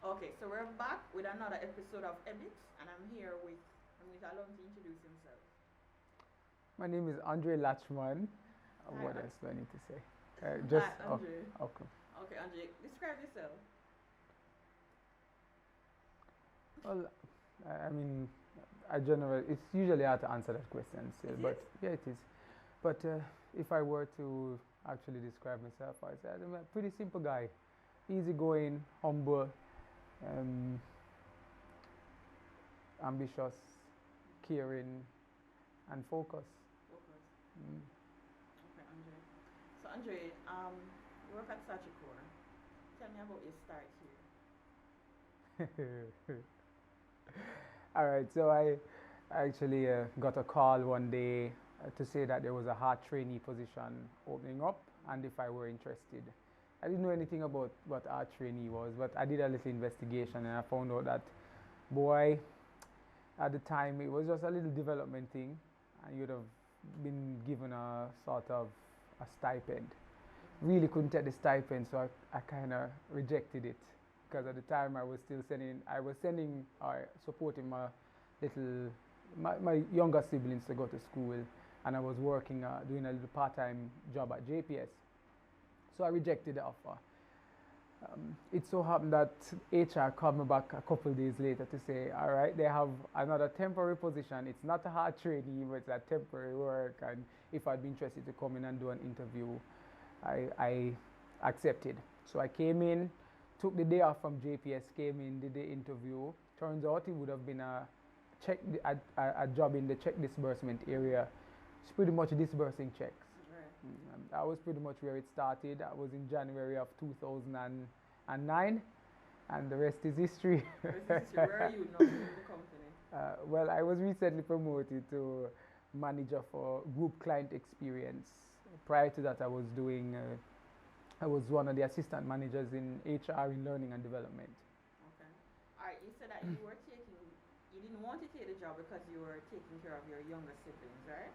Okay, so we're back with another episode of Ebix, and I'm here with, I'm going to allow him to introduce himself. My name is Latchman. Hi, What An- else do I need to say? Hi, Andre. Okay. Okay, Andre, describe yourself. Well, I mean, I generally it's usually hard to answer that question still, It but is? yeah, it is. But if I were to actually describe myself, I'd say I'm a pretty simple guy, easygoing, humble, um, ambitious, caring, and focused. Focus. Mm. Okay, Andre. So, Andre, you work at Sagicor. Tell me about your start All right, so I actually got a call one day to say that there was a heart trainee position opening up and if I were interested. I didn't know anything about what heart trainee was, but I did a little investigation and I found out that, boy, at the time it was just a little development thing and you'd have been given a sort of a stipend. Really couldn't take the stipend, so I kind of rejected it because at the time I was sending or supporting my younger siblings to go to school, and I was working doing a little part-time job at JPS. So I rejected the offer. It so happened that HR called me back a couple of days later to say, all right, they have another temporary position. It's not a hard training, but it's a temporary work. And if I'd be interested to come in and do an interview, I accepted. So I came in, took the day off from JPS, came in, did the interview. Turns out it would have been a job in the check disbursement area. It's pretty much disbursing checks. here. That was pretty much where it started. That was in January of 2009, and the rest is history. Right. Where are you now in the company? Well, I was recently promoted to manager for Group Client Experience. Prior to that, I was one of the assistant managers in HR in learning and development. Okay. Alright, you said that you didn't want to take the job because you were taking care of your younger siblings, right?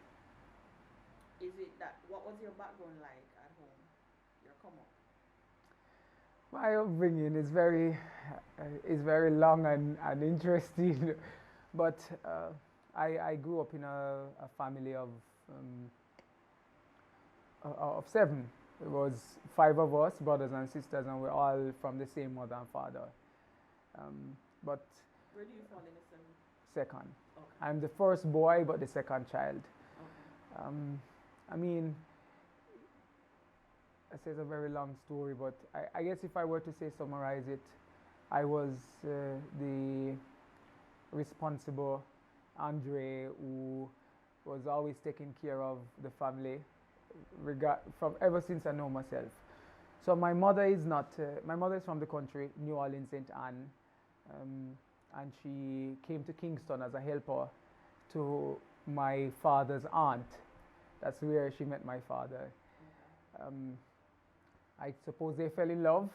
Is it that, what was your background like at home? Your come up? My upbringing is very long and interesting, but I grew up in a family of seven. It was five of us, brothers and sisters, and we're all from the same mother and father. But Where do you fall in the seven? second, Okay. I'm the first boy, but the second child. Okay. I mean, I say it's a very long story, but I guess if I were to say summarize it, I was the responsible Andre who was always taking care of the family, from ever since I know myself. So my mother is not. My mother is from the country, New Orleans, Saint Anne, um, and she came to Kingston as a helper to my father's aunt. That's where she met my father. Okay. Um, I suppose they fell in love,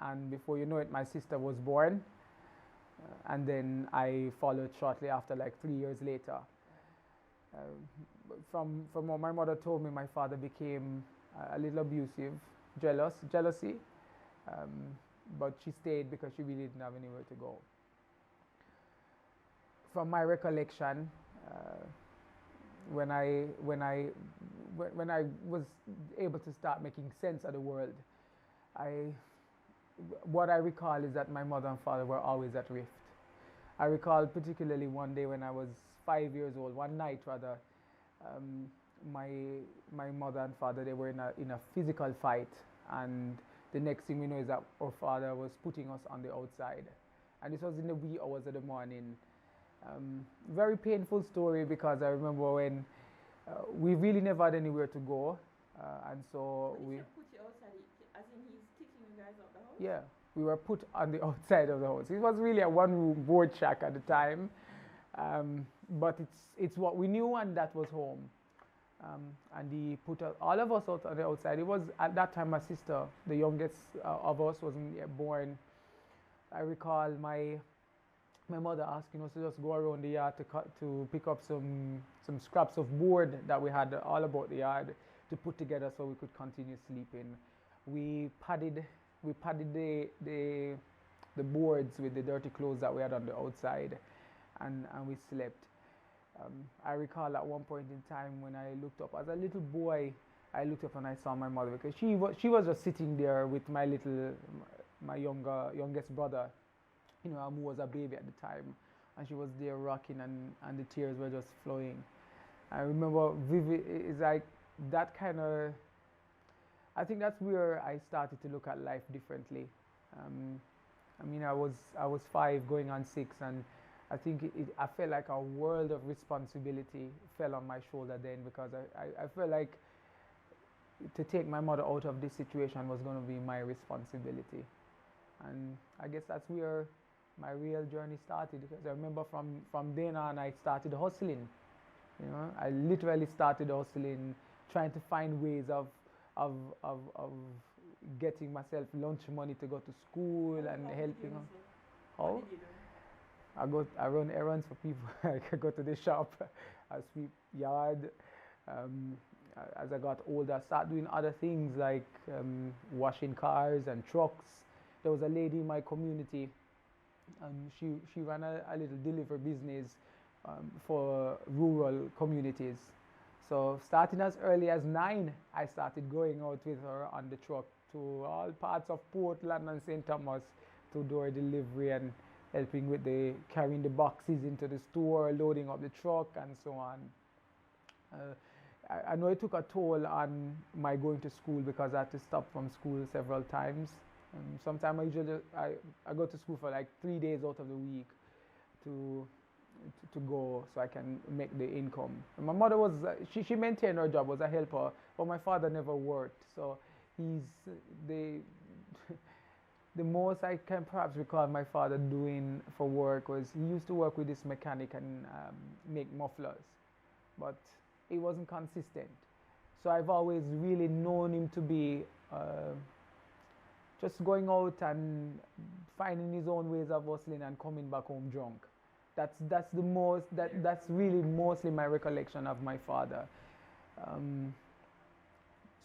and before you know it, my sister was born, and then I followed shortly after, like 3 years later. Uh, from what my mother told me, my father became a little abusive, jealousy, um, but she stayed because she really didn't have anywhere to go. From my recollection, uh, when I when I when I was able to start making sense of the world, I what I recall is that my mother and father were always at rift. I recall particularly one day when I was 5 years old, one night rather, um, my mother and father, they were in a physical fight, and the next thing we know is that our father was putting us on the outside, and this was in the wee hours of the morning. Very painful story because I remember when we really never had anywhere to go, and so When you we say put you outside, as in he's kicking you guys out the house? yeah, we were put on the outside of the house. It was really a one-room board shack at the time, but it's what we knew, and that was home. And he put all of us out on the outside. It was at that time my sister, the youngest of us, wasn't yet born. I recall my mother asking us to just go around the yard to pick up some scraps of board that we had all about the yard to put together so we could continue sleeping. We padded we padded the boards with the dirty clothes that we had on the outside, and we slept. I recall at one point in time when I looked up as a little boy, I looked up and I saw my mother because she was just sitting there with my youngest brother, who was a baby at the time, and she was there rocking, and the tears were just flowing. I remember vivid. It's like that kind of. I think that's where I started to look at life differently. I mean, I was 5 going on 6, and I think I felt like a world of responsibility fell on my shoulder then, because I felt like to take my mother out of this situation was going to be my responsibility. And I guess that's where my real journey started, because I remember from then on I started hustling. I literally started hustling, trying to find ways of getting myself lunch money to go to school and helping. How? What did you do? I run errands for people. I go to the shop, I sweep yard. As I got older, I started doing other things like washing cars and trucks. There was a lady in my community, and she ran a little delivery business for rural communities. So starting as early as 9, I started going out with her on the truck to all parts of Portland and St. Thomas to do her delivery and helping with carrying the boxes into the store, loading up the truck, and so on. I know it took a toll on my going to school, because I had to stop from school several times. Sometimes I go to school for like 3 days out of the week to go, so I can make the income. And my mother was she maintained her job, was a helper, but my father never worked. So he's the most I can perhaps recall my father doing for work was he used to work with this mechanic and make mufflers, but it wasn't consistent. So I've always really known him to be just going out and finding his own ways of hustling and coming back home drunk. That's really mostly my recollection of my father.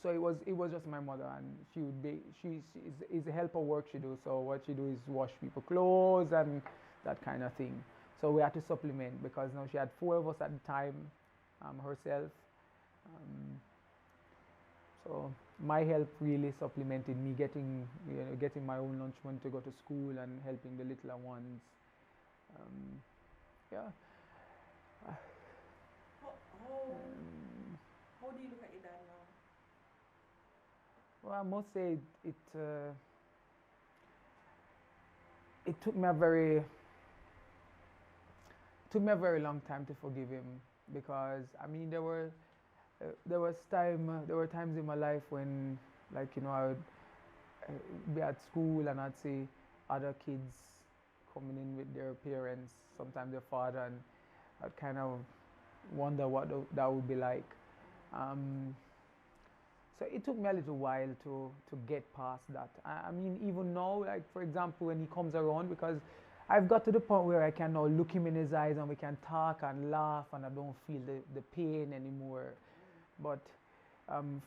So it was just my mother, and she's a helper work she do. So what she do is wash people clothes and that kind of thing. So we had to supplement, because now she had 4 of us at the time, herself. So my help really supplemented me getting my own lunch money to go to school and helping the littler ones. Yeah. How do you look at your dad now? Well, I must say it took me a very long time to forgive him, because I mean there were times in my life when, like, I would be at school and I'd see other kids coming in with their parents, sometimes their father, and I'd kind of wonder what that would be like. So it took me a little while to get past that. I mean, even now, like for example, when he comes around, because I've got to the point where I can now look him in his eyes and we can talk and laugh, and I don't feel the pain anymore. But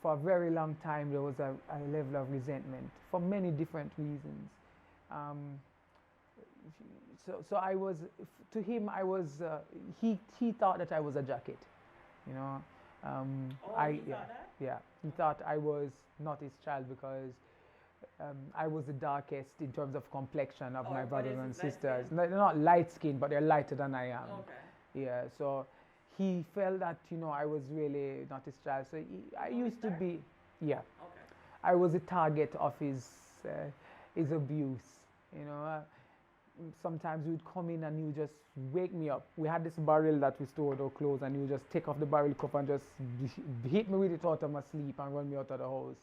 for a very long time, there was a level of resentment for many different reasons. So I was, to him, I was, he thought that I was a jacket, He thought that? Yeah, he thought I was not his child, because I was the darkest in terms of complexion of my brothers and sisters. They're not light skinned, but they're lighter than I am. Okay. Yeah, so he felt that, I was really not his child. So I used to be, yeah. Okay. I was a target of his abuse, Sometimes he would come in and he would just wake me up. We had this barrel that we stored our clothes, and he would just take off the barrel cover and just hit me with it out of my sleep and run me out of the house.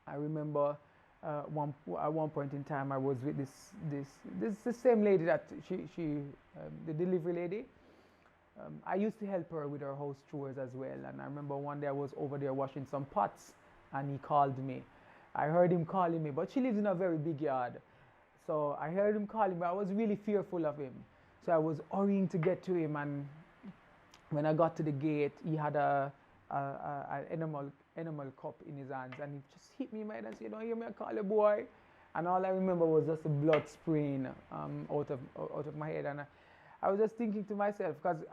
I remember at one point in time I was with the same lady that the delivery lady. I used to help her with her house chores as well, and I remember one day I was over there washing some pots, and he called me. I heard him calling me, but she lives in a very big yard. So I heard him calling me. I was really fearful of him. So I was hurrying to get to him, and when I got to the gate, he had an enamel cup in his hands, and he just hit me in my head and said, "Don't hear me, I call you, boy." and all I remember was just the blood spraying out of my head, and I was just thinking to myself, because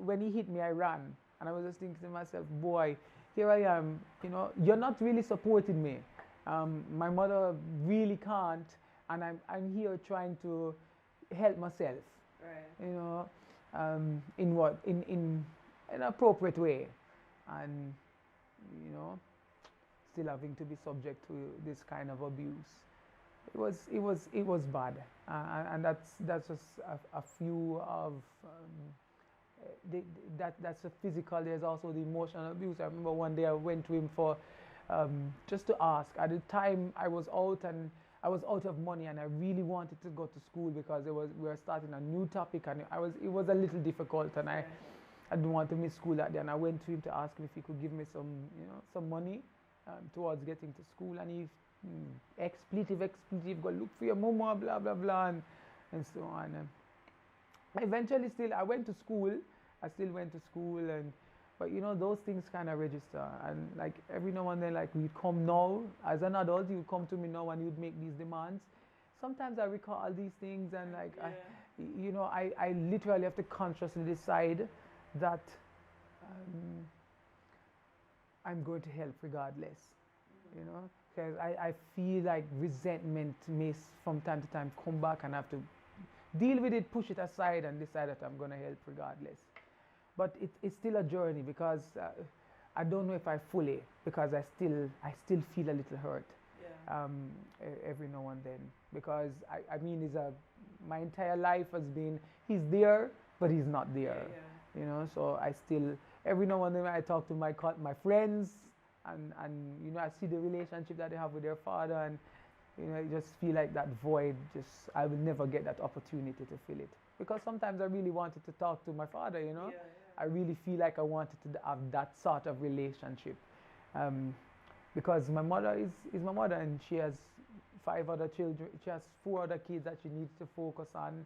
when he hit me, I ran, and I was just thinking to myself, boy, here I am, you're not really supporting me. My mother really can't, and I'm here trying to help myself, Right. in an appropriate way, and still having to be subject to this kind of abuse. It was bad, and that's just a few of that's the physical. There's also the emotional abuse. I remember one day I went to him for just to ask. At the time I was out of money, and I really wanted to go to school because we were starting a new topic, and it was a little difficult, and I didn't want to miss school that day. And I went to him to ask him if he could give me some money towards getting to school, and he expletive, go look for your mama, blah blah blah, and so on. Eventually, I went to school. I still went to school, but those things kind of register, and like every now and then, like we'd come now as an adult, you'd come to me now and you'd make these demands. Sometimes I recall these things, and like I literally have to consciously decide that I'm going to help regardless, because I feel like resentment may from time to time come back, and I have to deal with it, push it aside, and decide that I'm going to help regardless. But it's still a journey, because I don't know if I fully, because I still feel a little hurt every now and then, because I mean my entire life has been, he's there but he's not there, so I still, every now and then I talk to my friends, and I see the relationship that they have with their father, and I just feel like that void, I will never get that opportunity to fill it, because sometimes I really wanted to talk to my father, I really feel like I wanted to have that sort of relationship, because my mother is my mother, and she has 5 other children. She has 4 other kids that she needs to focus on.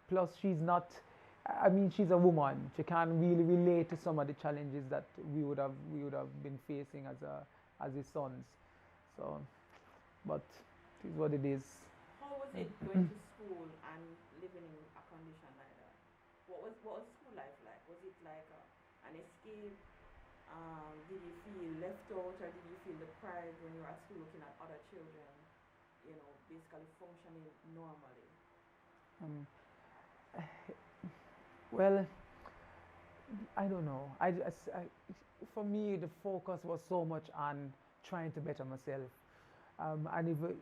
Plus, she's not. I mean, she's a woman. She can't really relate to some of the challenges that we would have been facing as his sons. So, but it is what it is. How was it going to school and living in a condition like that? What was school life like? Was it like an escape? Did you feel left out, or did you feel the pride when you were at school looking at other children, basically functioning normally? Well, I don't know. For me, the focus was so much on trying to better myself. And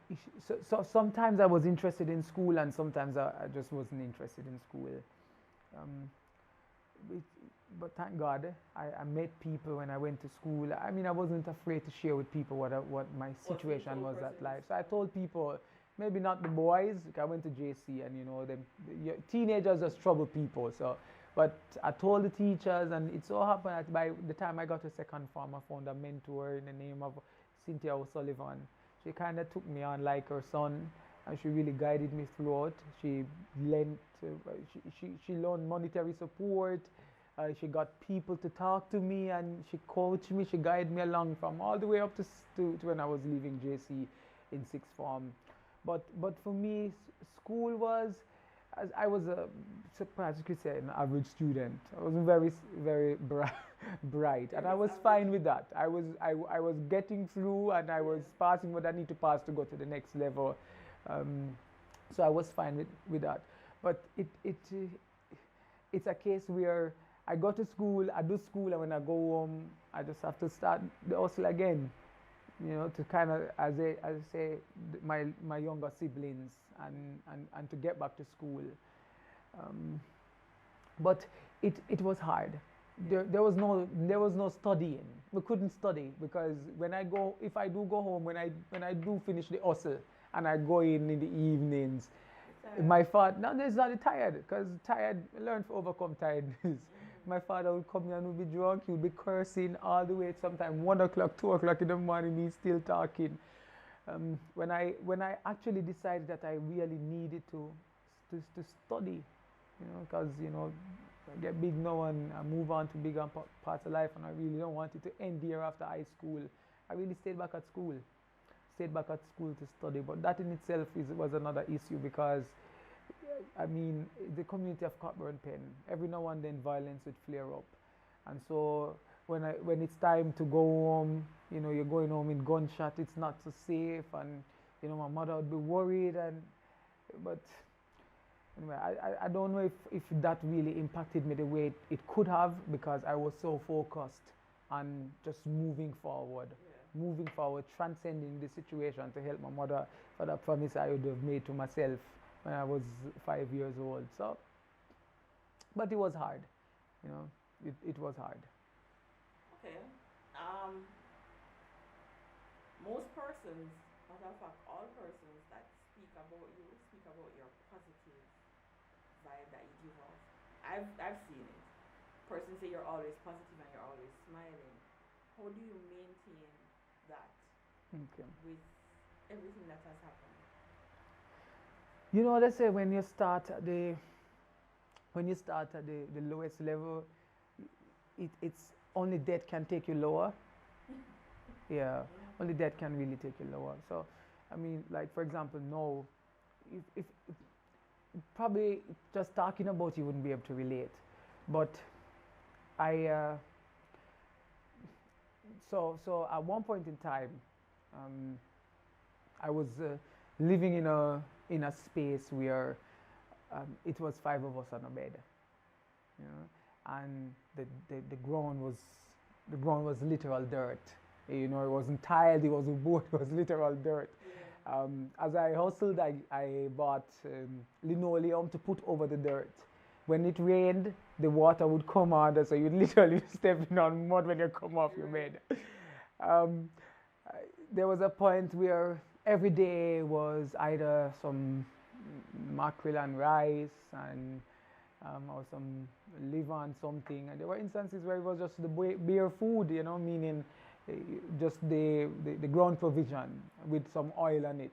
so sometimes I was interested in school, and sometimes I just wasn't interested in school. But thank God, I met people when I went to school. I mean, I wasn't afraid to share with people what my situation was at life. So I told people, maybe not the boys. Like I went to JC, and teenagers just trouble people. So, but I told the teachers, and it so happened that by the time I got to second form, I found a mentor in the name of Cynthia O'Sullivan. She kind of took me on like her son, and she really guided me throughout. She learned monetary support. She got people to talk to me, and she coached me. She guided me along from all the way up to when I was leaving JC in sixth form. But for me, school was, as I was perhaps you could say, an average student. I wasn't very very bright, and I was fine with that. I was getting through, and I was passing what I need to pass to go to the next level. So I was fine with that. But it's a case where I go to school, I do school, and when I go home, I just have to start the hustle again, to kind of, as I say, my younger siblings, and to get back to school. But it was hard. There was no studying. We couldn't study, because if I do go home, when I do finish the hustle, and I go in the evenings, my father, no, it's not tired, because learn to overcome tiredness. My father would come in and would be drunk, he would be cursing all the way, sometimes 1 o'clock, 2 o'clock in the morning, he's still talking. When I actually decided that I really needed to study, because I get big now and I move on to bigger parts of life, and I really don't want it to end here after high school. I really stayed back at school. stayed back at school to study. But that in itself was another issue because, I mean, the community of Cockburn Pen, every now and then violence would flare up. And so when it's time to go home, you know, you're going home in gunshot, it's not so safe. And, you know, my mother would be worried. But anyway, I don't know if that really impacted me the way it could have, because I was so focused on just moving forward, transcending the situation to help my mother for that promise I would have made to myself when I was 5 years old. So, but it was hard, you know, it was hard. Okay. Most persons, matter of fact, all persons that speak about you speak about your positive vibe that you give off. I've seen it. Persons say you're always positive and you're always smiling. How do you maintain that with everything that has happened? You know, they say when you start at the lowest level, it's only death can take you lower. Yeah, only death can really take you lower. So, I mean, like for example, now, if probably just talking about you wouldn't be able to relate, but so at one point in time, I was living in a space where it was 5 of us on a bed, you know, and the ground was literal dirt. You know, it wasn't tiled, it wasn't wood, it was literal dirt. Yeah. As I hustled, I bought linoleum to put over the dirt. When it rained, the water would come under, so you'd literally be stepping on mud when you come off your bed. There was a point where every day was either some mackerel and rice and or some liver and something. And there were instances where it was just the bare food, you know, meaning just the ground provision with some oil on it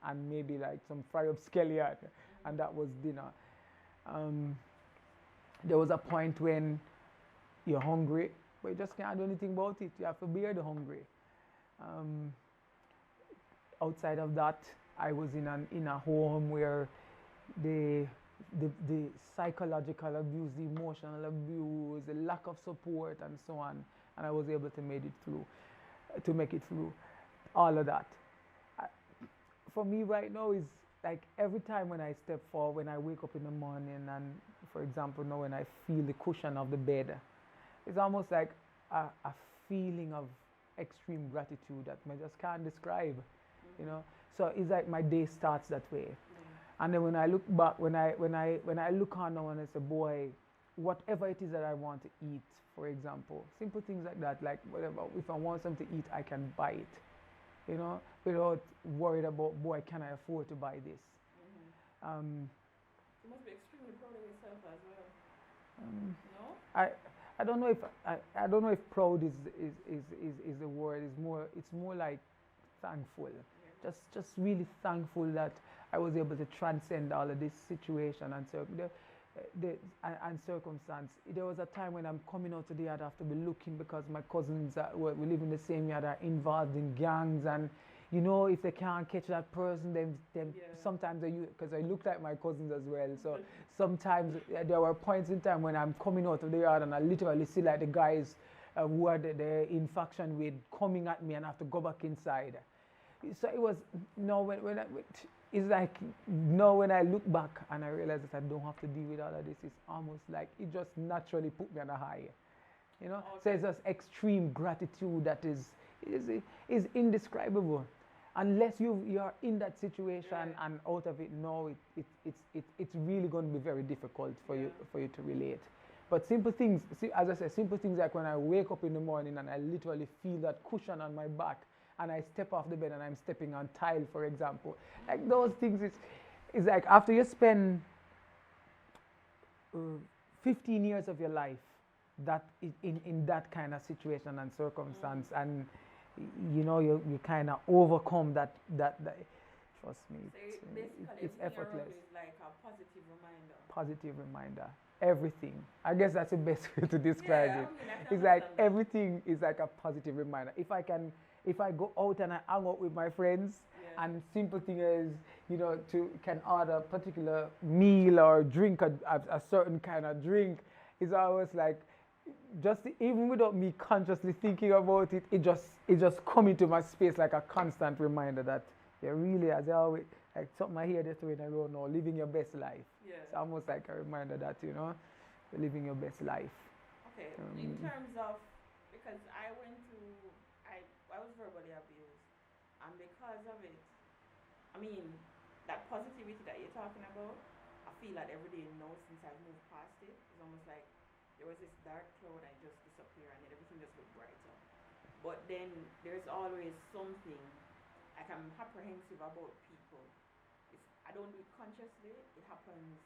and maybe like some fry up scallion, and that was dinner. There was a point when you're hungry, but you just can't do anything about it. You have to bear the hungry. Outside of that, I was in a home where the psychological abuse, the emotional abuse, the lack of support, and so on, and I was able to make it through all of that. For me right now is like every time when I step forward, when I wake up in the morning, and for example now when I feel the cushion of the bed, it's almost like a feeling of extreme gratitude that I just can't describe, you know. So it's like my day starts that way. And then when I look back, when I look on now and I say, boy, whatever it is that I want to eat, for example, simple things like that, like whatever, if I want something to eat, I can buy it, you know, without worried about, boy, can I afford to buy this? You must be extremely proud of yourself as well. No? I don't know if proud is the word. It's more like thankful. Yeah. Just really thankful that I was able to transcend all of this situation and circumstance. There was a time when I'm coming out to the yard, I have to be looking because my cousins we live in the same yard are involved in gangs, and you know, if they can't catch that person, then sometimes because I looked at my cousins as well. So sometimes there were points in time when I'm coming out of the yard and I literally see like the guys who are the in faction with coming at me, and I have to go back inside. So it was it's like now when I look back and I realize that I don't have to deal with all of this, it's almost like it just naturally put me on a high, you know. Okay. So it's just extreme gratitude that is indescribable. Unless you are in that situation and out of it, no, it's really going to be very difficult for you to relate. But simple things, as I said, simple things like when I wake up in the morning and I literally feel that cushion on my back, and I step off the bed and I'm stepping on tile, for example. Like those things, it's like after you spend 15 years of your life that in that kind of situation and circumstance, and you know you kind of overcome that. Trust me, so it's effortless. Is like a positive reminder. Positive reminder. everything. I guess that's the best way to describe Yeah, it. I mean, I can It's like understand that. everything is like a positive reminder. If I go out and I hang out with my friends, Yeah. and simple thing is, to can order a particular meal or drink a certain kind of drink, it's always like, just even without me consciously thinking about it, it just come into my space like a constant reminder that you really, as I always, like something I hear this way in a row now, living your best life. Yeah. It's almost like a reminder that you're living your best life. Okay. In terms of, because I was verbally abused, and because of it, I mean, that positivity that you're talking about, I feel that every day now since I've moved past it, it's almost like there was this dark cloud and it just disappeared and then everything just looked brighter. But then there's always something, like I'm apprehensive about people. I don't do it consciously, it happens,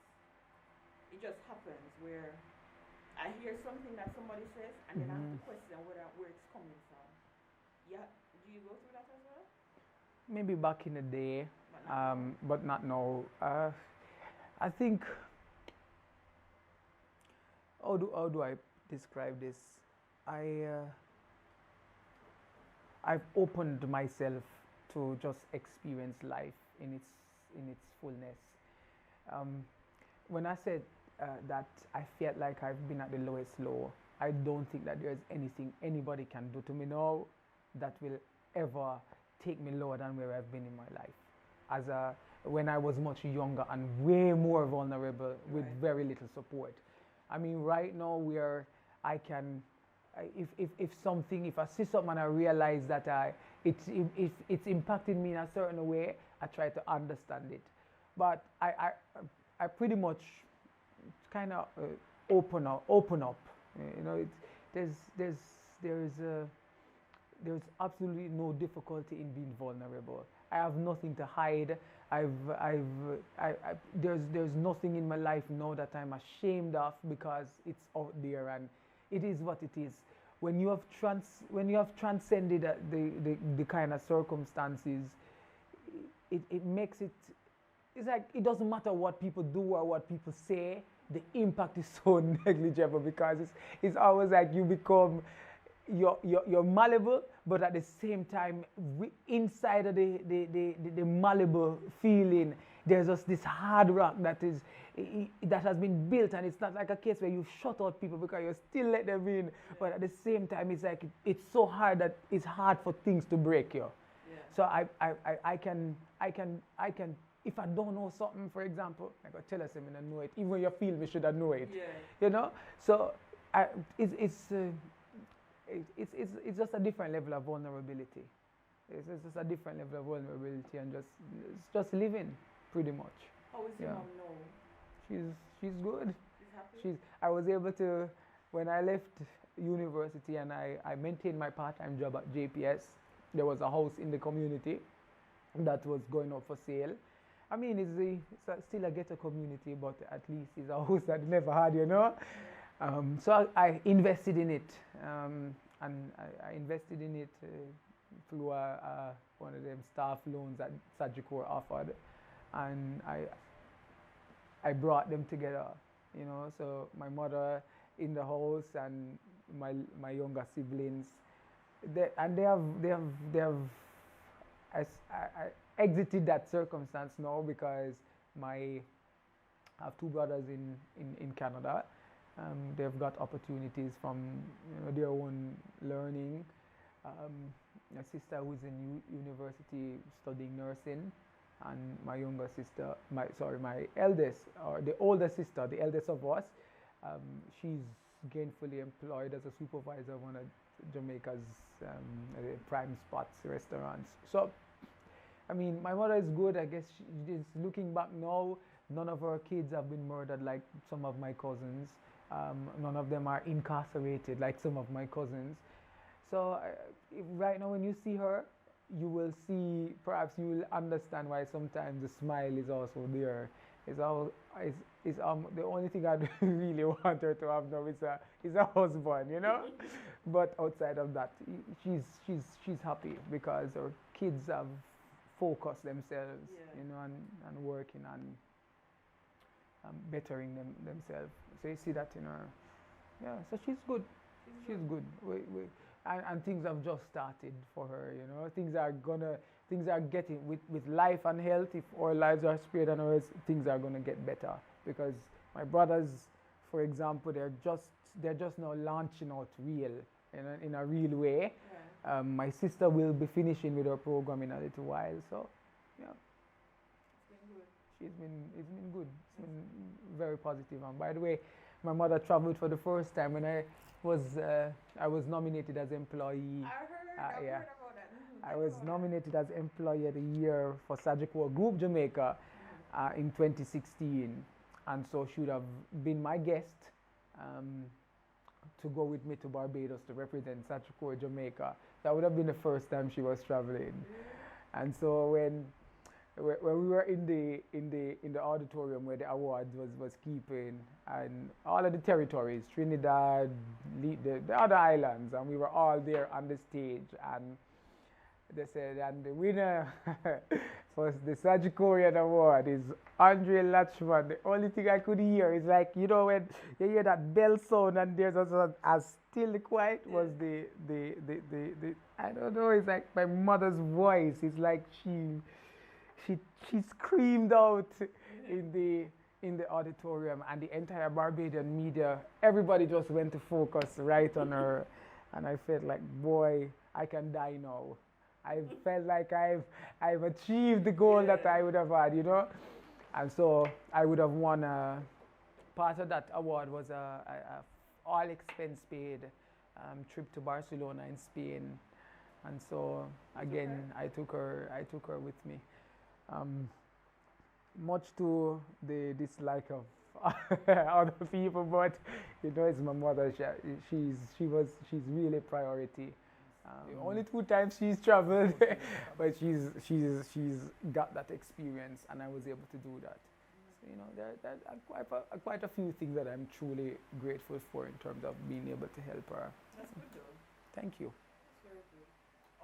it just happens where I hear something that somebody says and then I have to question where it's coming from. Yeah, do you go through that as well? Maybe back in the day, But not now. but not now. I think, how do I describe this? I've opened myself to just experience life in its fullness. When I said that I felt like I've been at the lowest low, I don't think that there's anything anybody can do to me now that will ever take me lower than where I've been in my life. When I was much younger and way more vulnerable with Right. very little support. I mean, right now where I can, if I see something and I realize that it's impacted me in a certain way, I try to understand it. But I pretty much kind of open up. There's there's absolutely no difficulty in being vulnerable. I have nothing to hide. There's nothing in my life now that I'm ashamed of because it's out there and it is what it is. When you have transcended the kind of circumstances, it makes it. It's like it doesn't matter what people do or what people say. The impact is so negligible because it's always like you become you're malleable, but at the same time, inside of the malleable feeling, there's just this hard rock that has been built, and it's not like a case where you shut out people because you still let them in, but at the same time, it's like it's so hard that it's hard for things to break you. Yeah. So I can if I don't know something, for example, I go tell us I know it. Even when you feel me should I know it. Yeah. So it's just a different level of vulnerability. It's just a different level of vulnerability and just living, pretty much. How is your mom now? She's good. She's happy? I was able to, when I left university and I maintained my part-time job at JPS, there was a house in the community that was going up for sale. I mean, it's still a ghetto community, but at least it's a house that never had. So I invested in it, and I invested in it through one of them staff loans that Sagicor offered, and I brought them together, So my mother in the house and my younger siblings, they have I exited that circumstance now because I have two brothers in Canada. They've got opportunities from their own learning. A sister who's in university studying nursing, and my younger sister, my eldest, or the older sister, the eldest of us, she's gainfully employed as a supervisor of one of Jamaica's prime spots restaurants. So, I mean, my mother is good. I guess she's looking back now. None of her kids have been murdered like some of my cousins. None of them are incarcerated like some of my cousins. So right now when you see her, you will see, perhaps you will understand why sometimes the smile is also there. The only thing I really want her to have now is a husband, But outside of that, she's happy because her kids have focused themselves, and working bettering themselves. So you see that in her. Yeah, so she's good. She's good. And things have just started for her, you know. Things are getting, with life and health, if our lives are spared and ours, things are gonna get better. Because my brothers, for example, they're just now launching out real, in a real way. Yeah. My sister will be finishing with her program in a little while, so yeah. It's been good. It's been good. It's been very positive. And by the way, my mother traveled for the first time when I was nominated as employee. I've Yeah, heard about that. I was nominated as employee of the year for Sagicor Group Jamaica in 2016, and so she would have been my guest to go with me to Barbados to represent Sagicor Jamaica. That would have been the first time she was traveling, and so when we were in the auditorium where the awards was keeping, and all of the territories, Trinidad, the other islands, and we were all there on the stage, and they said, and the winner for the Sagicorian Award is Andre Latchman. The only thing I could hear is, like, you know, when you hear that bell sound and there's also as still quiet, was the I don't know, it's like my mother's voice. It's like she screamed out in the auditorium, and the entire Barbadian media, everybody just went to focus right on her, and I felt like, boy, I can die now. I felt like I've achieved the goal that I would have had, you know, and so I would have won part of that award was a all expense paid trip to Barcelona in Spain, and so again I took her with me. Much to the dislike of other people, but you know, it's my mother. She's really priority. Only 2 times she's traveled, but she's got that experience, and I was able to do that. So, you know, there are quite a few things that I'm truly grateful for in terms of being able to help her. That's good though. Thank you. That's very good.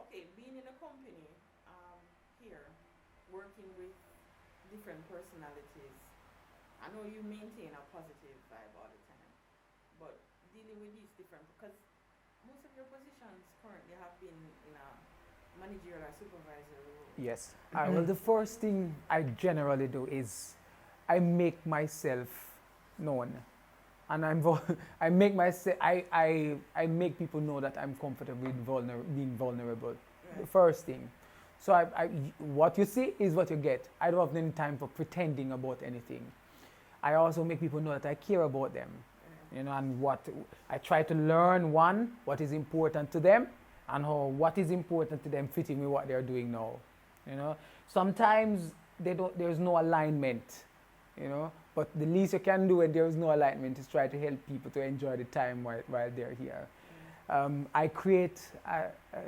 Okay, being in a company here, working with different personalities, I know you maintain a positive vibe all the time, but dealing with these different, because most of your positions currently have been in a managerial or supervisor role. Yes. Well, the first thing I generally do is I make myself known, and I make myself I make people know that I'm comfortable with being vulnerable. Right. The first thing. So what you see is what you get. I don't have any time for pretending about anything. I also make people know that I care about them, you know, and what I try to learn, what is important to them, and how what is important to them fitting with what they're doing now. You know, sometimes there's no alignment, you know, but the least you can do when there is no alignment is try to help people to enjoy the time while they're here. I create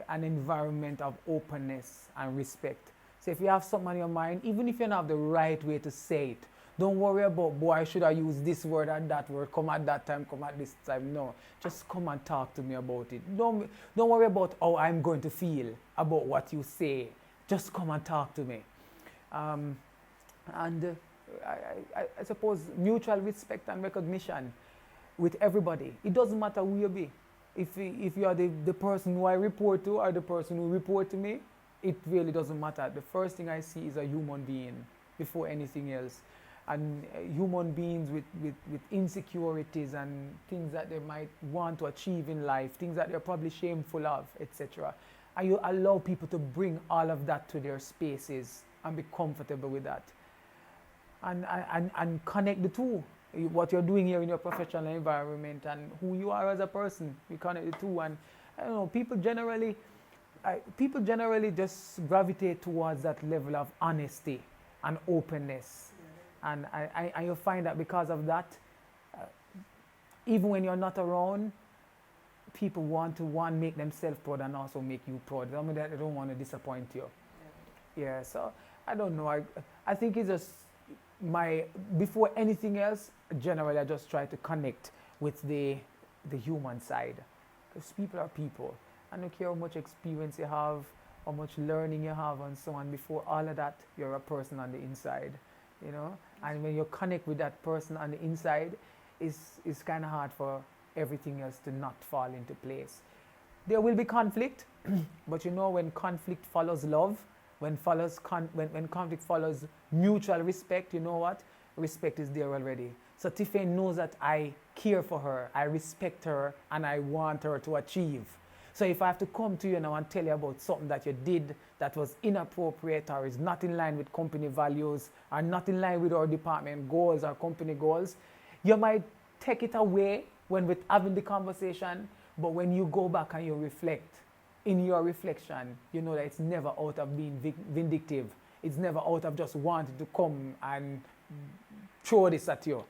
an environment of openness and respect. So if you have something on your mind, even if you don't have the right way to say it, don't worry about, boy, should I use this word or that word, come at that time, come at this time. No, just come and talk to me about it. Don't worry about how I'm going to feel about what you say. Just come and talk to me. I suppose mutual respect and recognition with everybody. It doesn't matter who you be. If you are the person who I report to or the person who report to me, it really doesn't matter. The first thing I see is a human being before anything else. And human beings with insecurities and things that they might want to achieve in life, things that they're probably shameful of, etc. And you allow people to bring all of that to their spaces and be comfortable with that. And connect the two. What you're doing here in your professional environment and who you are as a person, you connect the two. And I don't know, people generally just gravitate towards that level of honesty and openness. And you find that because of that, even when you're not around, people want to make themselves proud and also make you proud. I mean, they don't want to disappoint you. Yeah, so I don't know. I think it's just before anything else, generally I just try to connect with the human side. Because people are people. I don't care how much experience you have, how much learning you have and so on. Before all of that, you're a person on the inside. you know. And when you connect with that person on the inside, it's kind of hard for everything else to not fall into place. There will be conflict, but you know, when conflict follows love, when conflict follows mutual respect, you know what? Respect is there already. So Tiffany knows that I care for her, I respect her, and I want her to achieve. So if I have to come to you now and tell you about something that you did that was inappropriate or is not in line with company values or not in line with our department goals or company goals, you might take it away when we're having the conversation, but when you go back and you reflect, in your reflection, you know that it's never out of being vindictive. It's never out of just wanting to come and throw this at you.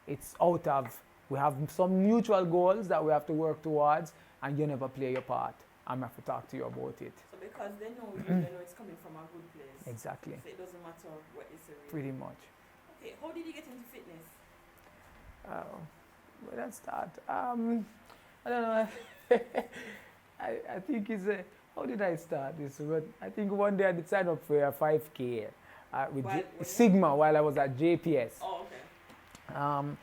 It's out of, we have some mutual goals that we have to work towards, and you never play your part. I'm going to have to talk to you about it. So because they know you, they know it's coming from a good place. Exactly. So it doesn't matter what it's a Pretty much. Okay, how did you get into fitness? Where did I start? I don't know. I think it's a, how did I start this? I think one day I did sign up for a 5K with Sigma while I was at JPS. Oh, okay.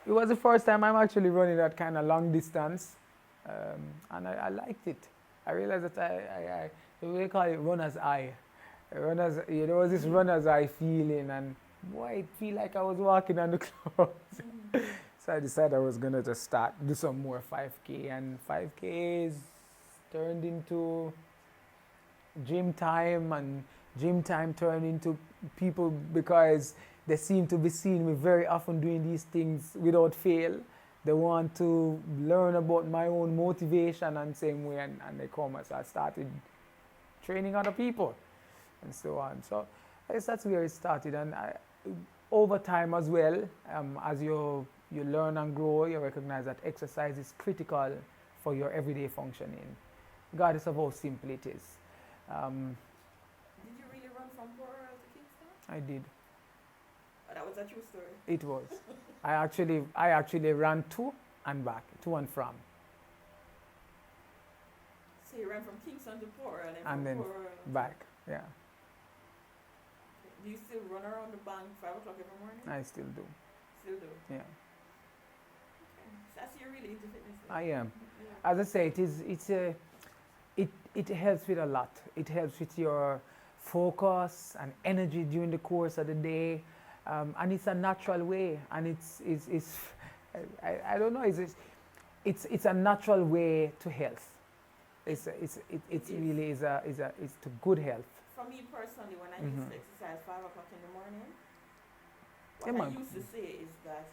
It was the first time I'm actually running that kind of long distance, and I liked it. I realized that we call it runner's high. There was this runner's high feeling, and boy, it feel like I was walking on the clouds. So I decided I was gonna just do some more 5K, and 5Ks turned into gym time, and gym time turned into people because they seem to be seeing me very often doing these things without fail. They want to learn about my own motivation and same way, and they come. So I started training other people and so on. So I guess that's where it started. And over time as well, as you learn and grow, you recognize that exercise is critical for your everyday functioning, regardless of how simple it is. Did you really run from Borough to Kingston? I did. Oh, that was a true story. It was. I actually ran to and back, to and from. So you ran from Kingston to Borough and then back, yeah. Okay. Do you still run around the bank 5 o'clock every morning? I still do. Still do? Yeah. Okay. So that's you're really into fitness then? I am. Yeah. As I say, it helps with a lot. It helps with your focus and energy during the course of the day, and it's a natural way. And it's I don't know. It's a natural way to health. It really is to good health. For me personally, when I used to exercise 5 o'clock in the morning, what I used to say is that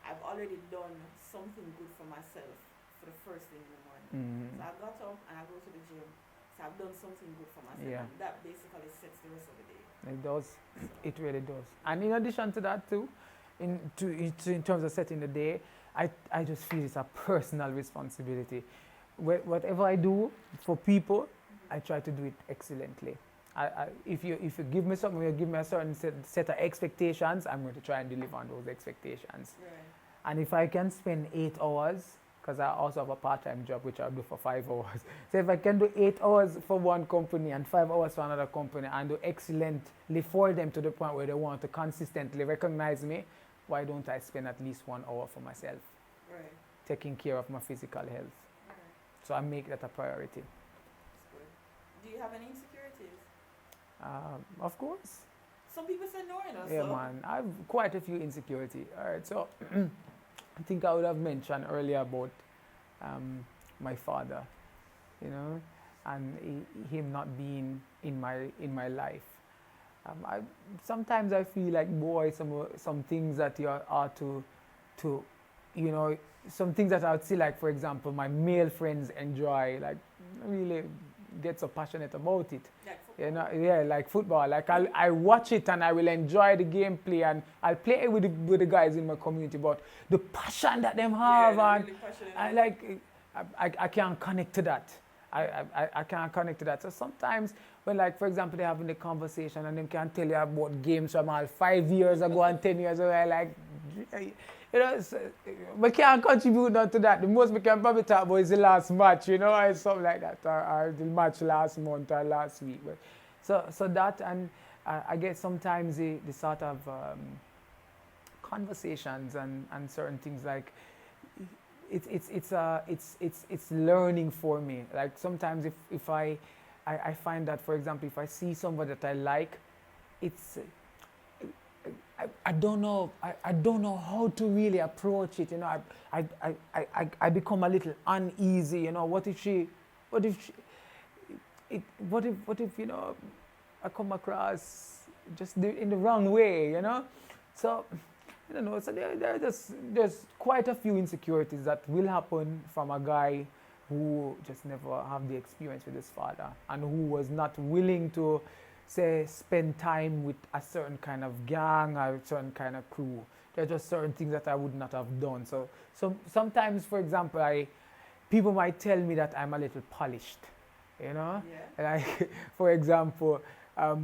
I've already done something good for myself for the first thing in the morning. So I got up and I go to the gym. So I've done something good for myself. Yeah. And that basically sets the rest of the day. It does. It really does. And in addition to that too, in terms of setting the day, I just feel it's a personal responsibility. Whatever I do for people, I try to do it excellently. If you give me something, you give me a certain set of expectations, I'm going to try and deliver on those expectations. Right. And if I can spend 8 hours, because I also have a part-time job which I do for 5 hours. So if I can do 8 hours for one company and 5 hours for another company and do excellently for them to the point where they want to consistently recognize me, why don't I spend at least 1 hour for myself? Right. Taking care of my physical health. Right. So I make that a priority. That's good. Do you have any insecurities? Of course. Some people say no, you know. Yeah, man. I have quite a few insecurity. All right, so I think I would have mentioned earlier about my father, you know, and him not being in my life. Sometimes I feel like, boy, some things that you are to, you know, some things that I would see, like, for example, my male friends enjoy, like, really get so passionate about it. Like you know, yeah, like football. Like I watch it and I will enjoy the gameplay and I'll play it with the guys in my community. But the passion that them have, and really I can't connect to that. I can't connect to that. So sometimes when, like, for example, they're having the conversation and them can tell you about games from all 5 years ago and 10 years ago, like, you know, we can't contribute not to that. The most we can probably talk about is the last match, you know, or something like that, or the match last month or last week. But so that, and I get sometimes the sort of conversations and certain things like it's learning for me. Like sometimes if I find that, for example, if I see somebody that I like, it's I don't know I don't know how to really approach it. You know, I become a little uneasy. You know, what if she what if you know I come across just in the wrong way, you know? So, I don't know, so there's quite a few insecurities that will happen from a guy who just never have the experience with his father and who was not willing to, say, spend time with a certain kind of gang or a certain kind of crew. There are just certain things that I would not have done. So sometimes, for example, people might tell me that I'm a little polished, you know? Yeah. Like, for example, I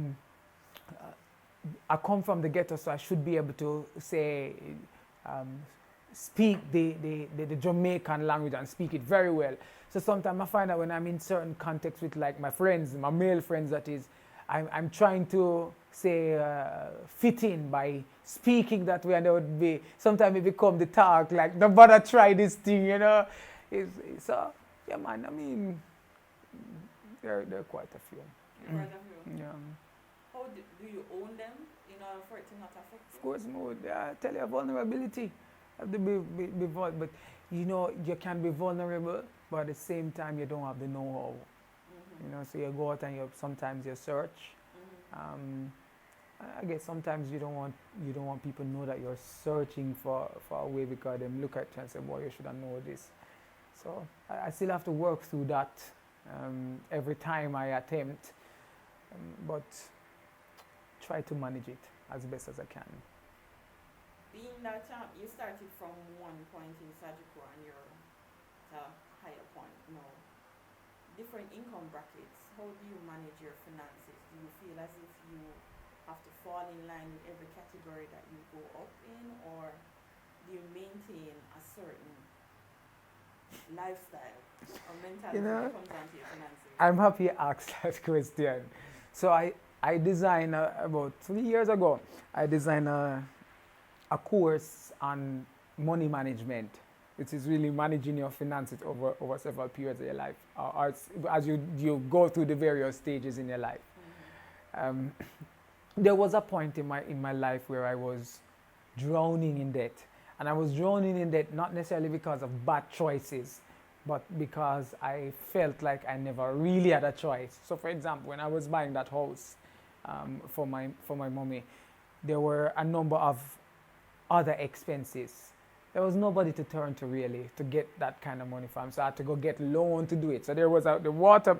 come from the ghetto, so I should be able to say, speak the Jamaican language and speak it very well. So sometimes I find that when I'm in certain contexts with like my friends, my male friends that is, I'm trying to say fit in by speaking that way, and there would be, sometimes it become the talk like, no bother try this thing, you know. So, yeah man, I mean, there are quite a few. Quite a few? Yeah. How do you own them in order for it to not affect you? Of course, tell you vulnerability. Have to be vulnerable. But you know, you can be vulnerable, but at the same time, you don't have the know-how. Mm-hmm. You know, so you go out and sometimes you search. Mm-hmm. I guess sometimes you don't want people to know that you're searching for a way, because they look at you and say, boy, you should have known this. So I still have to work through that every time I attempt, but try to manage it as best as I can. Being that you started from one point in Sagicor and you're at a higher point now, different income brackets, how do you manage your finances? Do you feel as if you have to fall in line with every category that you go up in, or do you maintain a certain lifestyle or mentality, you know, that comes down to your finances? I'm happy you asked that question. So I designed, about 3 years ago, I designed a course on money management, which is really managing your finances over several periods of your life, as you go through the various stages in your life. Mm-hmm. There was a point in my life where I was drowning in debt. And I was drowning in debt not necessarily because of bad choices, but because I felt like I never really had a choice. So for example, when I was buying that house for my mommy, there were a number of other expenses. There was nobody to turn to really to get that kind of money from, so I had to go get loan to do it. So there was the water,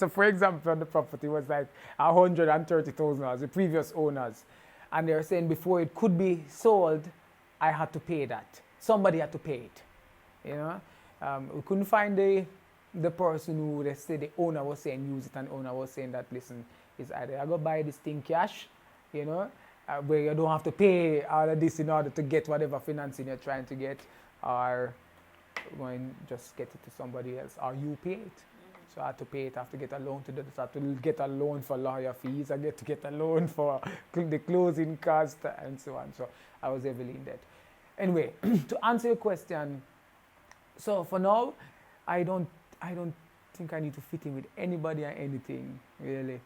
for example, on the property was like $130,000, the previous owners, and they were saying before it could be sold, I had to pay that. Somebody had to pay it, you know. We couldn't find the person who, they say the owner was saying use it, and the owner was saying that, listen, it's either I go buy this thing cash, you know, where you don't have to pay all of this in order to get whatever financing you're trying to get, or going just get it to somebody else, or you pay it. Mm-hmm. So I had to pay it, I have to get a loan to do this, I have to get a loan for lawyer fees, I get to get a loan for the closing cost, and so on. So I was heavily in debt. Anyway, to answer your question, so for now, I don't think I need to fit in with anybody or anything, really.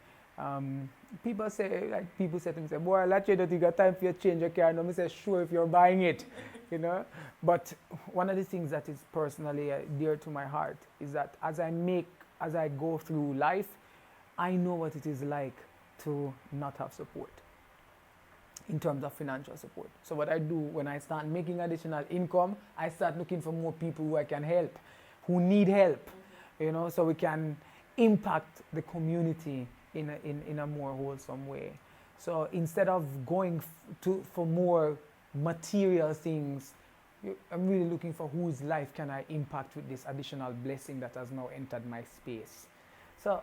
People say to me, say, boy, Latchman, don't you got time for you to change your car? And I say, sure, if you're buying it, you know. But one of the things that is personally dear to my heart is that as I go through life, I know what it is like to not have support in terms of financial support. So what I do when I start making additional income, I start looking for more people who I can help, who need help, mm-hmm. you know, so we can impact the community in a more wholesome way. So instead of going for more material things, I'm really looking for whose life can I impact with this additional blessing that has now entered my space. So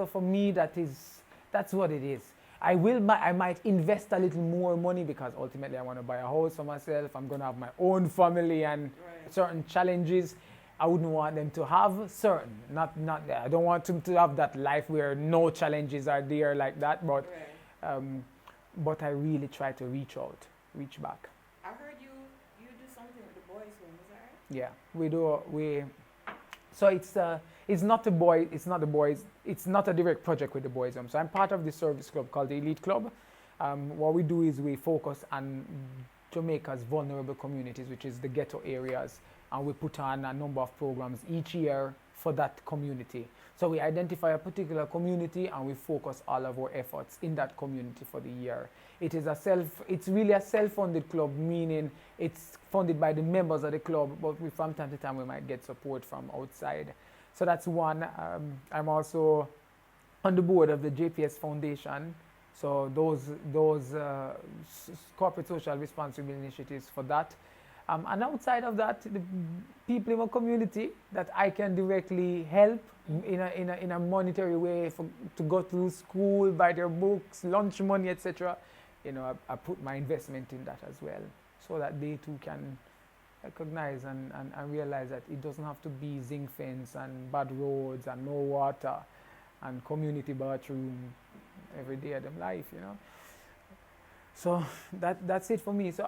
for me, that's what it is. I might invest a little more money because ultimately I want to buy a house for myself. I'm going to have my own family and certain challenges. I wouldn't want them to have certain, not I don't want them to have that life where no challenges are there like that, but But I really try to reach back. I heard you do something with the boys' home, is that right? Yeah, we do. So it's not the boy. It's not the boys. It's not a direct project with the boys' home. So I'm part of the service club called the Elite Club. What we do is we focus on Jamaica's vulnerable communities, which is the ghetto areas, and we put on a number of programs each year for that community. So we identify a particular community and we focus all of our efforts in that community for the year. It's really a self-funded club, meaning it's funded by the members of the club, but from time to time we might get support from outside. So that's one. I'm also on the board of the JPS Foundation. So those corporate social responsibility initiatives for that. And outside of that, the people in my community that I can directly help in a monetary way to go through school, buy their books, lunch money, etc. I put my investment in that as well, so that they too can recognize and realize that it doesn't have to be zinc fence and bad roads and no water and community bathroom every day of their life, So that's it for me. So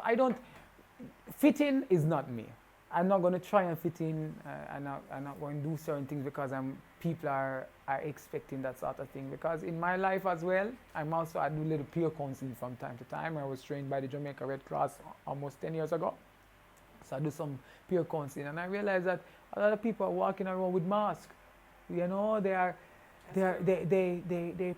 fit in is not me. I'm not going to try and fit in. I'm not going to do certain things because people are expecting that sort of thing. Because in my life as well, I do a little peer counseling from time to time. I was trained by the Jamaica Red Cross almost 10 years ago. So I do some peer counseling, and I realize that a lot of people are walking around with masks. They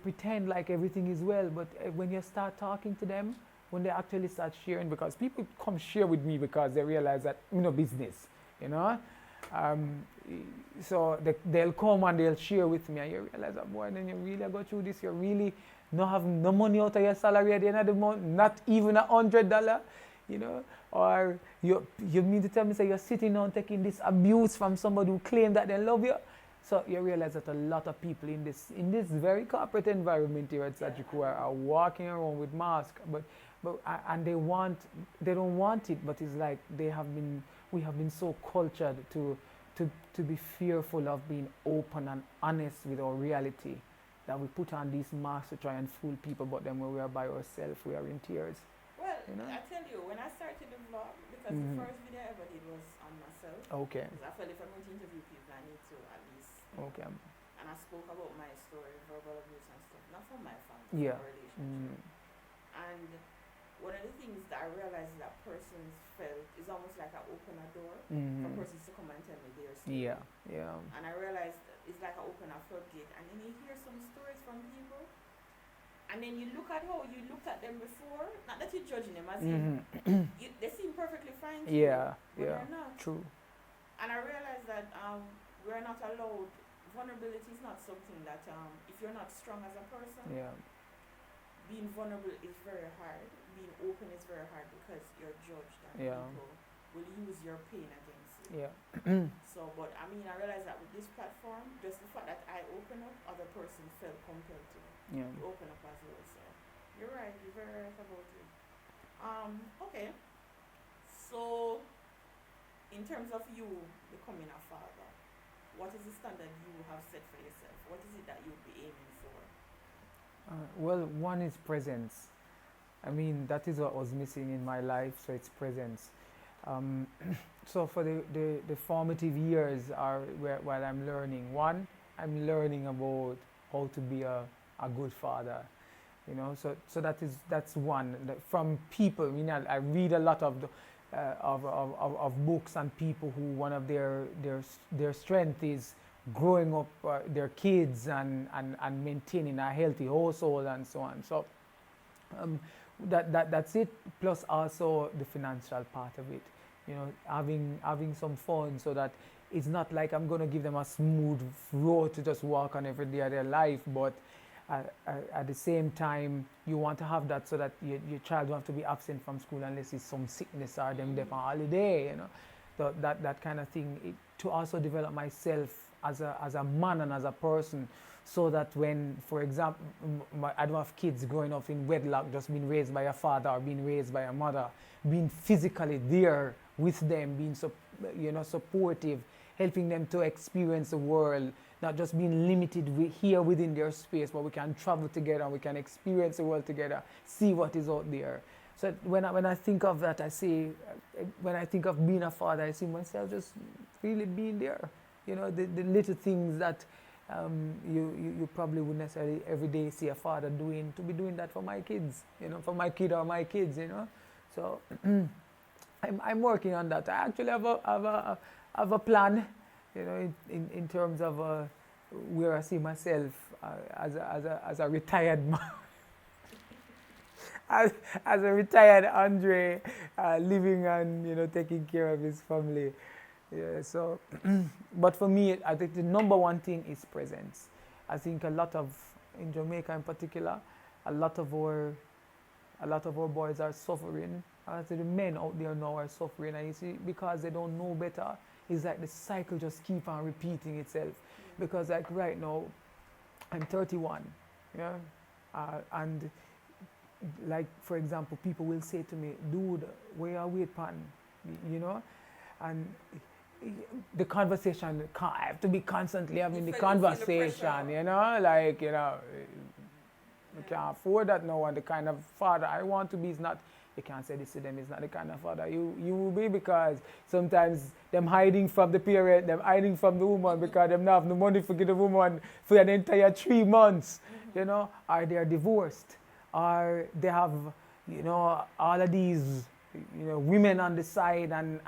pretend like everything is well, but when you start talking to them, when they actually start sharing, because people come share with me because they realize that business, so they'll come and they'll share with me, and you realize that, boy, then you really go through this, you really not have no money out of your salary at the end of the month, not even $100, or you mean to tell me, say, you're sitting down taking this abuse from somebody who claimed that they love you. So you realize that a lot of people in this very corporate environment here at Sagicor are walking around with masks, and they don't want it, but it's like we have been so cultured to be fearful of being open and honest with our reality, that we put on these masks to try and fool people, but then when we are by ourselves, we are in tears. Well, I tell you, when I started the vlog, because the first video I ever did was on myself. Okay. Because I felt if I'm going to interview people, I need to at least. Okay. And I spoke about my story, verbal abuse and stuff, not from my family, Yeah. or relationship. And one of the things that I realized that persons felt is almost like I open a door for persons to come and tell me their story. Yeah. And I realized it's like I open a floodgate, and then you hear some stories from people, and then you look at how you looked at them before. Not that you're judging them, as in they seem perfectly fine to you, but they're not. True. And I realized that we're not allowed. Vulnerability is not something that if you're not strong as a person, being vulnerable is very hard. Being open is very hard because you're judged and people will use your pain against you. So, but I realized that with this platform, just the fact that I open up, other persons felt compelled to open up as well. So you're right. You're very right about it. Okay. So, in terms of you becoming a father, what is the standard you have set for yourself? What is it that you'll be aiming for? Well, one is presence. That is what was missing in my life, so it's presence. So for the formative years while I'm learning, I'm learning about how to be a good father. So that's one. From people, I read a lot of books and people who one of their strength is growing up their kids and maintaining a healthy household and so on. So that's it. Plus also the financial part of it. Having some fun, so that it's not like I'm going to give them a smooth road to just walk on every day of their life, but at the same time, you want to have that so that your child don't have to be absent from school unless it's some sickness or them there on holiday, So that kind of thing. To also develop myself as a man and as a person, so that when, for example, I don't have kids growing up in wedlock, just being raised by a father or being raised by a mother, being physically there with them, being supportive, helping them to experience the world, not just being limited here within their space, but we can travel together, we can experience the world together, see what is out there. So when I think of that, I see, when I think of being a father, I see myself just really being there. You know, the little things that you probably wouldn't necessarily every day see a father doing, to be doing that for my kids, you know, for my kid or my kids, you know. So I'm working on that. I actually have a plan, you know, in terms of where I see myself as a retired man. As a retired Andre, living and, you know, taking care of his family. Yeah, so, but for me, I think the number one thing is presence. I think a lot of, in Jamaica in particular, a lot of our boys are suffering. I think the men out there now are suffering, and you see, because they don't know better, it's like the cycle just keep on repeating itself. Because like right now, I'm 31, yeah, and like, for example, people will say to me, dude, where are we, pan? You know? And the conversation, I have to be constantly having the conversation, you know? Like, you know, we can't afford that now, and the kind of father I want to be is not, you can't say this to them, it's not the kind of father you will be, because sometimes them hiding from the parent, them hiding from the woman because them not have no money to give the woman for an entire 3 months, you know? Or they're divorced. Or they have, you know, all of these, you know, women on the side, and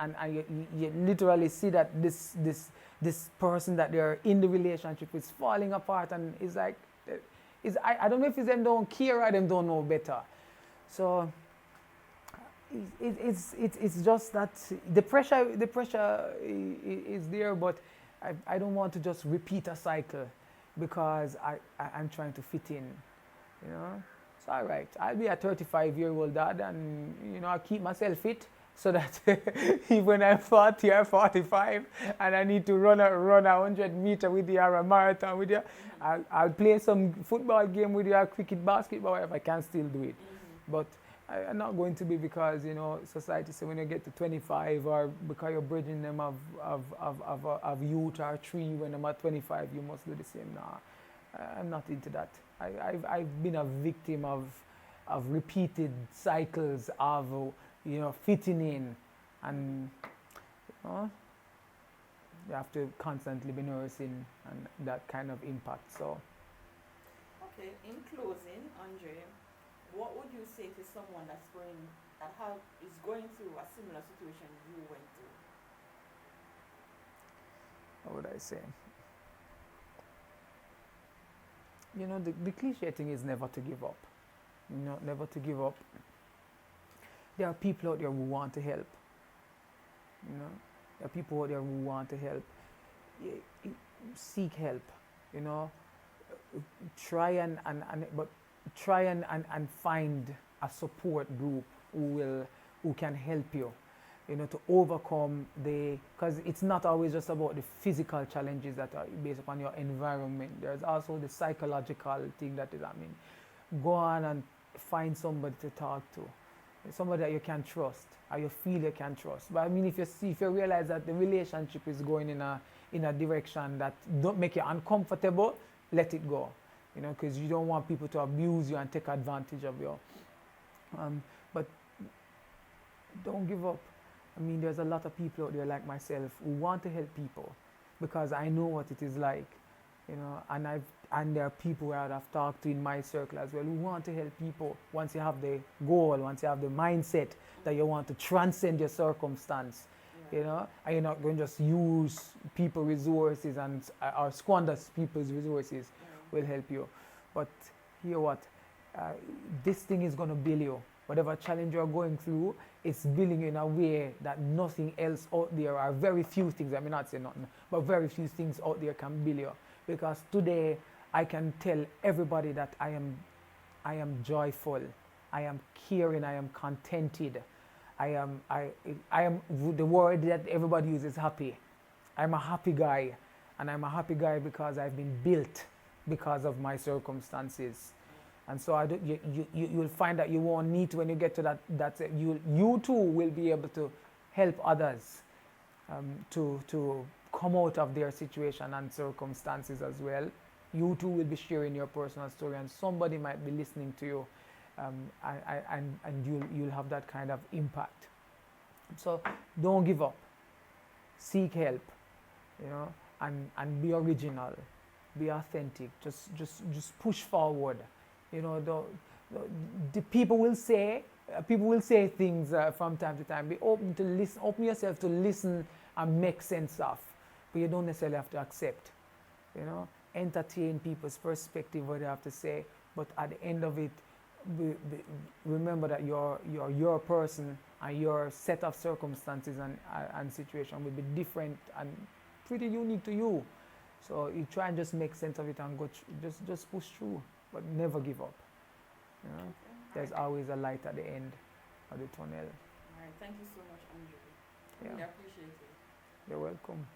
you literally see that this person that they're in the relationship is falling apart, and it's like, I don't know if it's them don't care or them don't know better. So it's just that the pressure is there, but I don't want to just repeat a cycle because I'm trying to fit in, you know. It's all right. I'll be a 35-year-old dad, and, you know, I'll keep myself fit so that even when I'm 40 or 45 and I need to run a 100-meter with you or a marathon with you, I'll play some football game with you, or cricket, basketball, if I can still do it. But I'm not going to be, because, you know, society says when you get to 25, or because you're bridging them of youth or 3 when I'm at 25, you must do the same. Nah, I'm not into that. I've been a victim of repeated cycles of, you know, fitting in, and, you know, you have to constantly be nursing and that kind of impact. So, okay, in closing, Andre, what would you say to someone is going through a similar situation you went through? What would I say? You know, the cliche thing is never to give up. You know, never to give up. There are people out there who want to help. You know, there are people out there who want to help. Seek help. You know, try and find a support group who can help you, you know, to overcome because it's not always just about the physical challenges that are based upon your environment. There's also the psychological thing that is, I mean, go on and find somebody to talk to, somebody that you can trust, or you feel you can trust. But I mean, if you realize that the relationship is going in a direction that don't make you uncomfortable, let it go, you know, because you don't want people to abuse you and take advantage of you. But don't give up. I mean, there's a lot of people out there like myself who want to help people, because I know what it is like, you know, and there are people where I've talked to in my circle as well who want to help people. Once you have the goal, once you have the mindset that you want to transcend your circumstance, you know, and you're not going to just use people's resources or squander people's resources, will help you. But hear what? This thing is going to build you. Whatever challenge you're going through, it's building you in a way that nothing else out there, or very few things, I mean not say nothing, but very few things out there can build you. Because today I can tell everybody that I am joyful, I am caring, I am contented, I am the word that everybody uses, happy. I'm a happy guy, and I'm a happy guy because I've been built because of my circumstances. And so you'll find that you won't need to, when you get to that you too will be able to help others to come out of their situation and circumstances as well. You too will be sharing your personal story, and somebody might be listening to you, and you'll have that kind of impact. So don't give up. Seek help, you know, and be original, be authentic. Just push forward. You know, the people will say things from time to time. Be open to listen. Open yourself to listen and make sense of, but you don't necessarily have to accept. You know, entertain people's perspective, what they have to say, but at the end of it, remember that you're your person, and your set of circumstances and situation will be different and pretty unique to you. So you try and just make sense of it and go just push through, but never give up. You know, there's always a light at the end of the tunnel. All right, thank you so much, Andrew. I really appreciate it. You're welcome.